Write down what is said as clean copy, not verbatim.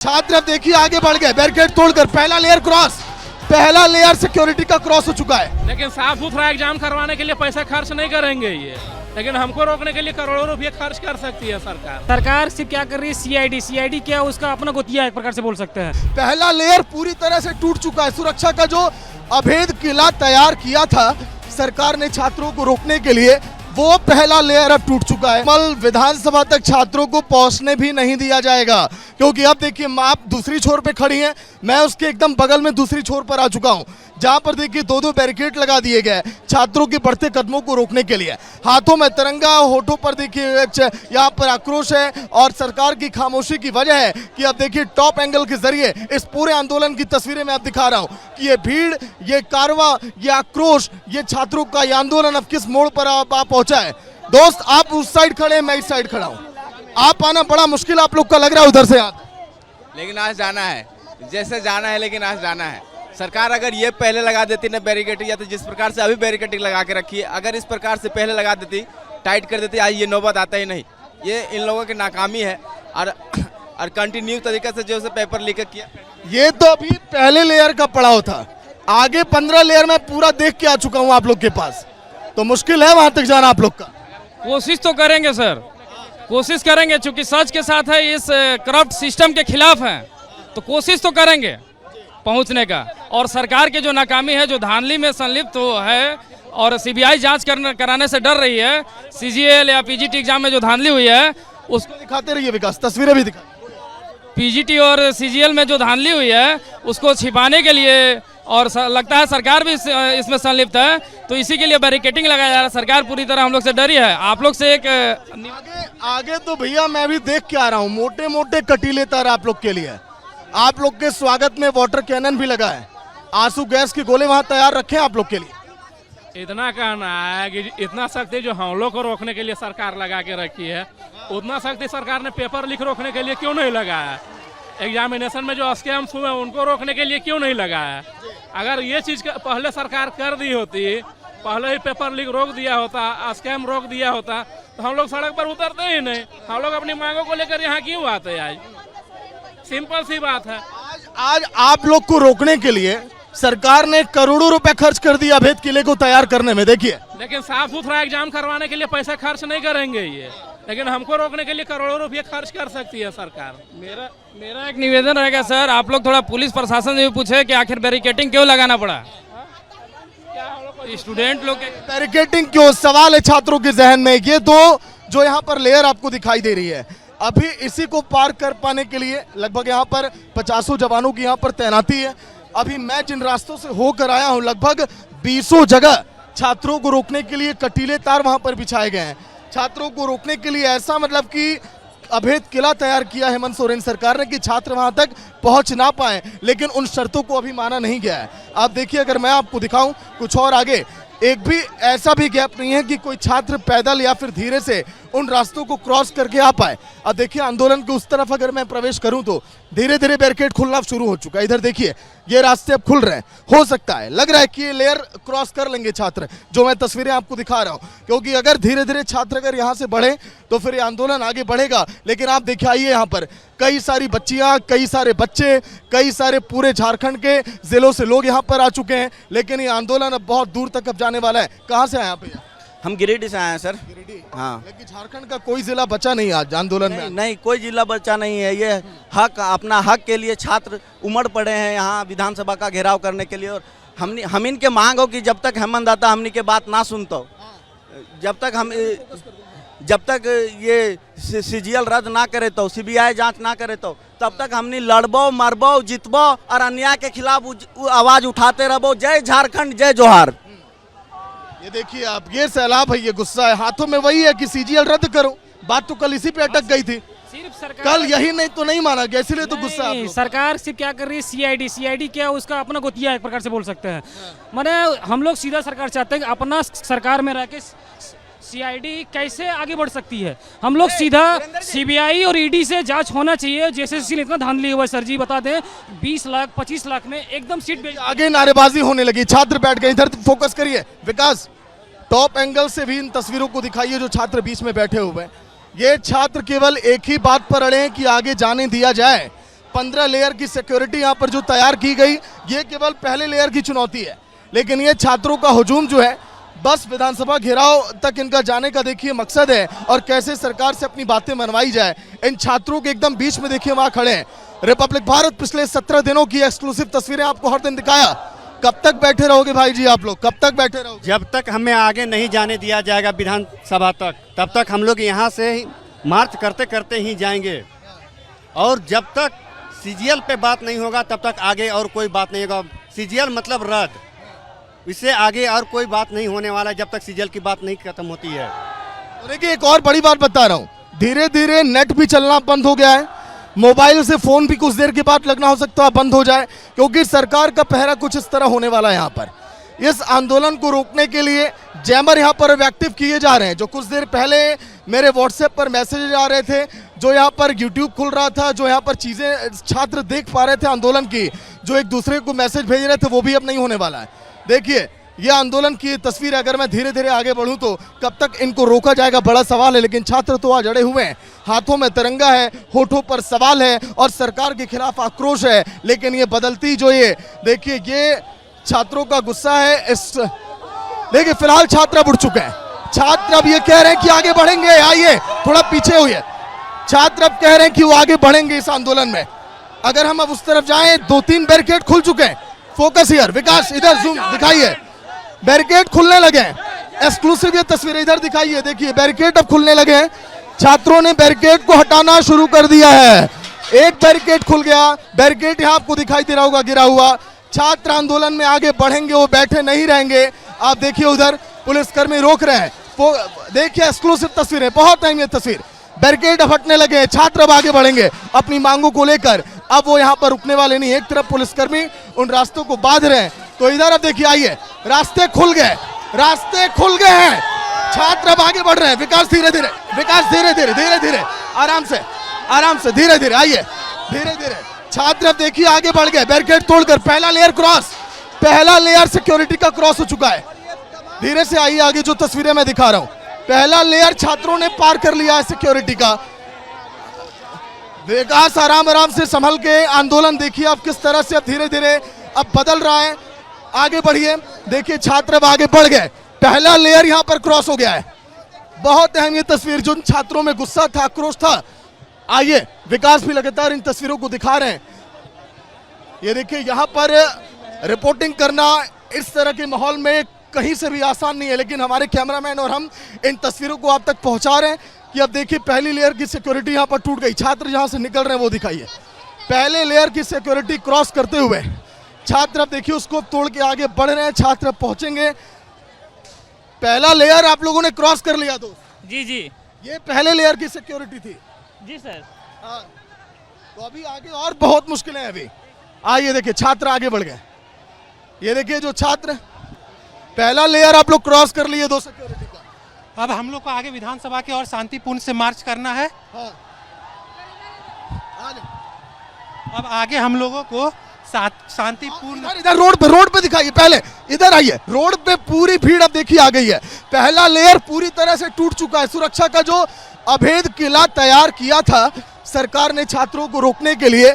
छात्र अब देखिए आगे बढ़ गए, बैरिकेड तोड़कर पहला लेयर क्रॉस, पहला लेयर सिक्योरिटी का क्रॉस हो चुका है। लेकिन साफ सुथरा एग्जाम करवाने के लिए पैसा खर्च नहीं करेंगे ये, लेकिन हमको रोकने के लिए करोड़ों रुपए खर्च कर सकती है सरकार। सरकार सिर्फ क्या कर रही है, सीआईडी क्या उसका अपना गोतिया एक प्रकार से बोल सकते हैं। पहला लेयर पूरी तरह से टूट चुका है। सुरक्षा का जो अभेद किला तैयार किया था सरकार ने छात्रों को रोकने के लिए, वो पहला लेयर अब टूट चुका है। कल विधानसभा तक छात्रों को पहुंचने भी नहीं दिया जाएगा, क्योंकि अब देखिए आप दूसरी छोर पे खड़ी हैं, मैं उसके एकदम बगल में दूसरी छोर पर आ चुका हूं, जहां पर देखिए दो बैरिकेड लगा दिए गए छात्रों के बढ़ते कदमों को रोकने के लिए। हाथों में तिरंगा, होठों पर देखिए यहाँ पर आक्रोश है, और सरकार की खामोशी की वजह है कि अब देखिए टॉप एंगल के जरिए इस पूरे आंदोलन की तस्वीरें मैं अब दिखा रहा हूँ कि ये भीड़, ये कारवां, ये आक्रोश, ये छात्रों का ये आंदोलन अब किस मोड़ पर आप पहुंचा है। दोस्त आप उस साइड खड़े हैं, मैं इस साइड खड़ा हूँ, आप आना बड़ा मुश्किल आप लोग का लग रहा है उधर से यहाँ, लेकिन आज जाना है, जैसे जाना है, लेकिन आज जाना है। सरकार अगर ये पहले लगा देती ना बैरिकेड, या तो जिस प्रकार से अभी बैरिकेडिंग लगा के रखी है, अगर इस प्रकार से पहले लगा देती, टाइट कर देती, आज ये नौबत आता ही नहीं। ये इन लोगों की नाकामी है, और कंटिन्यू तरीके से जो पेपर लीक किया। ये तो अभी पहले लेयर का पड़ाव था, आगे 15 लेयर में पूरा देख के आ चुका हूँ आप लोग के पास, तो मुश्किल है वहां तक जाना आप लोग का। कोशिश तो करेंगे सर, कोशिश करेंगे, चूंकि सच के साथ है, इस करप्ट सिस्टम के खिलाफ हैं, तो कोशिश तो करेंगे पहुंचने का। और सरकार की जो नाकामी है, जो धांधली में संलिप्त है, और सीबीआई जांच कराने से डर रही है, सीजीएल या पीजीटी एग्जाम में जो धांधली हुई है उसको दिखाते रहिए विकास, तस्वीरें भी दिखा। पीजीटी और सीजीएल में जो धांधली हुई है उसको छिपाने के लिए, और लगता है सरकार भी इसमें संलिप्त है, तो इसी के लिए बैरिकेडिंग लगाया जा रहा है। सरकार पूरी तरह हम लोग से डरी है। आप लोग से एक आगे तो भैया मैं भी देख के आ रहा हूँ, मोटे मोटे कटीले तार आप लोग के लिए, आप लोग के स्वागत में वाटर कैनन भी लगा है, आंसू गैस के गोले वहां तैयार रखे हैं आप लोग के लिए। इतना कहना है कि इतना शक्ति जो हम लोग को रोकने के लिए सरकार लगा के रखी है, उतना शक्ति सरकार ने पेपर लीक रोकने के लिए क्यों नहीं लगाया? एग्जामिनेशन में जो स्कैम्स हुए उनको रोकने के लिए क्यों नहीं लगाया? अगर ये चीज पहले सरकार कर दी होती, पहले ही पेपर लीक रोक दिया होता, स्कैम रोक दिया होता, तो हम लोग सड़क पर उतरते ही नहीं। हम लोग अपनी मांगों को लेकर यहाँ क्यों आते हैं? आज सिंपल सी बात है। आज आप लोग को रोकने के लिए सरकार ने करोड़ों रुपए खर्च कर दिया अभेद किले को तैयार करने में, देखिए। लेकिन साफ सुथरा एग्जाम करवाने के लिए पैसा खर्च नहीं करेंगे ये, लेकिन हमको रोकने के लिए करोड़ों रुपए खर्च कर सकती है सरकार। मेरा एक निवेदन रहेगा सर, आप लोग थोड़ा पुलिस प्रशासन से भी पूछे कि आखिर बैरिकेडिंग क्यों लगाना पड़ा, स्टूडेंट लोग बैरिकेडिंग क्यों, सवाल है छात्रों के जहन में। ये दो जो यहाँ पर लेयर आपको दिखाई दे रही है, अभी इसी को पार कर पाने के लिए लगभग यहाँ पर 50 जवानों की यहाँ पर तैनाती है। अभी मैं जिन रास्तों से होकर आया हूँ, लगभग 20 जगह छात्रों को रोकने के लिए कटीले तार वहां पर बिछाए गए हैं। छात्रों को रोकने के लिए ऐसा मतलब कि अभेद किला तैयार किया हेमंत सोरेन सरकार ने कि छात्र वहां तक पहुंच ना पाए, लेकिन उन शर्तों को अभी माना नहीं गया है। आप देखिए, अगर मैं आपको दिखाऊं कुछ और आगे, एक भी ऐसा भी गैप नहीं है कि कोई छात्र पैदल या फिर धीरे से उन रास्तों को क्रॉस करके आ पाए। अब देखिए आंदोलन के उस तरफ अगर मैं प्रवेश करूं तो धीरे धीरे बैरिकेड खुलना शुरू हो चुका है। इधर देखिए ये रास्ते अब खुल रहे हैं, हो सकता है, लग रहा है कि ये लेयर क्रॉस कर लेंगे छात्र, जो मैं तस्वीरें आपको दिखा रहा हूं, क्योंकि अगर धीरे धीरे छात्र अगर यहाँ से बढ़े तो फिर ये आंदोलन आगे बढ़ेगा। लेकिन आप देखिए, आइए यहाँ पर कई सारी बच्चियां, कई सारे बच्चे, कई सारे पूरे झारखंड के जिलों से लोग यहाँ पर आ चुके हैं, लेकिन ये आंदोलन अब बहुत दूर तक अब जाने वाला है। कहाँ से आए आप भैया? हम गिरिडीह से आए हैं सर। हाँ, लेकिन झारखंड का कोई जिला बचा नहीं आज आंदोलन में। नहीं, कोई जिला बचा नहीं है। ये हक, अपना हक के लिए छात्र उमड़ पड़े हैं यहाँ विधानसभा का घेराव करने के लिए, और हम इनके मांग हो कि जब तक हेमंत दाता हमनी के बात ना सुनतो, जब तक ये सीजीएल रद्द ना करे तो, सीबीआई जांच ना करे तो, तब तक हमनी लड़बो, मरबो, जितबो और अन्याय के खिलाफ आवाज उठाते रहबो। जय झारखंड, जय जोहार। ये देखिए आप, ये सैलाब है, ये गुस्सा है, हाथों में वही है कि सीजीएल रद्द करो। बात तो कल इसी पे अटक गई थी, सिर्फ सरकार कल यही नहीं तो नहीं माना गया, इसलिए तो गुस्सा है। सरकार सिर्फ क्या कर रही है, सीआईडी क्या उसका अपना गोतिया एक प्रकार से बोल सकते हैं। माने हम लोग सीधा सरकार चाहते हैं कि अपना सरकार में रह के सीआईडी कैसे आगे बढ़ सकती है। हम लोग सीधा सीबीआई और ईडी से जांच होना चाहिए। जैसे इतना धांधली हुआ सर जी, बता दें 20 लाख 25 लाख में एकदम सीट आगे नारेबाजी होने लगी, छात्र बैठ गए। इधर फोकस करिए विकास, टॉप एंगल से भी इन तस्वीरों को दिखाइए जो छात्र बीच में बैठे हुए हैं। ये छात्र केवल एक ही बात पर अड़े हैं कि आगे जाने दिया जाए, 15 लेयर की सिक्योरिटी यहाँ पर जो तैयार की गई, ये केवल पहले लेयर की चुनौती है। लेकिन ये छात्रों का हुजूम जो है, बस विधानसभा घेराव तक इनका जाने का देखिए मकसद है, और कैसे सरकार से अपनी बातें मनवाई जाए। इन छात्रों के एकदम बीच में देखिए वहां खड़े हैं। रिपब्लिक भारत पिछले 17 दिनों की एक्सक्लूसिव तस्वीरें आपको हर दिन दिखाया। कब तक बैठे रहोगे भाई जी आप लोग, कब तक बैठे रहोगे? जब तक हमें आगे नहीं जाने दिया जाएगा विधानसभा तक, तब तक हम लोग यहाँ से ही मार्च करते करते ही जाएंगे। और जब तक सीजीएल पे बात नहीं होगा तब तक आगे और कोई बात नहीं होगा। सीजीएल मतलब रद्द, इससे आगे और कोई बात नहीं होने वाला जब तक सीजीएल की बात नहीं खत्म होती है। तो देखिए एक और बड़ी बात बता रहा हूँ, धीरे धीरे नेट भी चलना बंद हो गया है, मोबाइल से फोन भी कुछ देर के बाद लगना हो सकता है बंद हो जाए, क्योंकि सरकार का पहरा कुछ इस तरह होने वाला है। यहाँ पर इस आंदोलन को रोकने के लिए जैमर यहाँ पर एक्टिव किए जा रहे हैं। जो कुछ देर पहले मेरे व्हाट्सएप पर मैसेज आ रहे थे, जो यहाँ पर यूट्यूब खुल रहा था, जो यहाँ पर चीज़ें छात्र देख पा रहे थे आंदोलन की, जो एक दूसरे को मैसेज भेज रहे थे, वो भी अब नहीं होने वाला है। देखिए ये आंदोलन की तस्वीर, अगर मैं धीरे धीरे आगे बढ़ूं तो कब तक इनको रोका जाएगा, बड़ा सवाल है। लेकिन छात्र तो आज अड़े हुए हैं, हाथों में तिरंगा है, होठों पर सवाल है और सरकार के खिलाफ आक्रोश है। लेकिन ये बदलती जो ये देखिए ये छात्रों का गुस्सा है। इस देखिए फिलहाल छात्र अब उठ चुके हैं, छात्र अब ये कह रहे हैं कि आगे बढ़ेंगे। आइए थोड़ा पीछे हुए, छात्र अब कह रहे हैं कि वो आगे बढ़ेंगे इस आंदोलन में। अगर हम अब उस तरफ जाएं, 2-3 बैरिकेड खुल चुके हैं। फोकस हियर, विकास इधर जूम दिखाइए, बैरिकेड खुलने लगे हैं। एक्सक्लूसिव ये तस्वीरें इधर दिखाइए, देखिए बैरिकेड अब खुलने लगे हैं। छात्रों ने बैरिकेड को हटाना शुरू कर दिया है। एक बैरिकेड खुल गया, बैरिकेड यहाँ आपको दिखाई दे रहा होगा गिरा हुआ। छात्र आंदोलन में आगे बढ़ेंगे, वो बैठे नहीं रहेंगे। आप देखिए उधर पुलिसकर्मी रोक रहे हैं। देखिए एक्सक्लूसिव तस्वीरें, बहुत टाइम ये तस्वीर, बैरिकेड अब हटने लगे हैं, छात्र अब आगे बढ़ेंगे अपनी मांगों को लेकर। अब वो यहाँ पर रुकने वाले नहीं, एक तरफ पुलिसकर्मी उन रास्तों को बांध रहे हैं, तो इधर अब देखिए आइए रास्ते खुल गए, रास्ते खुल गए हैं। छात्र अब आगे बढ़ रहे हैं। विकास धीरे धीरे, विकास धीरे धीरे धीरे धीरे, आराम से धीरे धीरे, आइए धीरे धीरे। छात्र अब देखिए आगे बढ़ गए, बैरिकेड तोड़कर। पहला लेयर क्रॉस, पहला लेयर सिक्योरिटी का क्रॉस हो चुका है। धीरे से आइए आगे, जो तस्वीरें मैं दिखा रहा हूं, पहला लेयर छात्रों ने पार कर लिया है सिक्योरिटी का। विकास आराम आराम से संभल के, आंदोलन देखिए अब किस तरह से अब धीरे धीरे अब बदल रहा है। आगे बढ़िए, देखिए छात्र अब आगे बढ़ गए, पहला लेयर यहां पर क्रॉस हो गया है। बहुत अहम ये तस्वीर, जो छात्रों में गुस्सा था, आक्रोश था। आइए विकास भी लगातार इन तस्वीरों को दिखा रहे हैं। ये देखिए यहां पर रिपोर्टिंग करना इस तरह के माहौल में कहीं से भी आसान नहीं है, लेकिन हमारे कैमरामैन और हम इन तस्वीरों को आप तक पहुंचा रहे हैं कि अब देखिए पहली लेयर की सिक्योरिटी यहां पर टूट गई। छात्र जहां से निकल रहे हैं वो दिखाइए, पहले लेयर की सिक्योरिटी क्रॉस करते हुए छात्र अब देखिए उसको तोड़ के आगे बढ़ रहे हैं। छात्र पहुंचेंगे, पहला लेयर आप लोगों ने क्रॉस कर लिया दोस्त। जी जी, ये पहले लेयर की सिक्योरिटी थी जी सर। हाँ, तो अभी आगे और बहुत मुश्किलें हैं अभी। आइए देखिए छात्र आगे बढ़ गए, ये देखिए जो छात्र, पहला लेयर आप लोग क्रॉस कर लिए दो सिक्योरिटी का। अब हम लोग को आगे विधानसभा के और शांतिपूर्ण से मार्च करना है। हाँ। अब आगे हम लोगों को शांतिपूर्ण, इधर रोड पे दिखाइए, पहले इधर आइए। रोड पे पूरी भीड़ अब देखिए आ गई है। पहला लेयर पूरी तरह से टूट चुका है। सुरक्षा का जो अभेद किला तैयार किया था सरकार ने छात्रों को रोकने के लिए,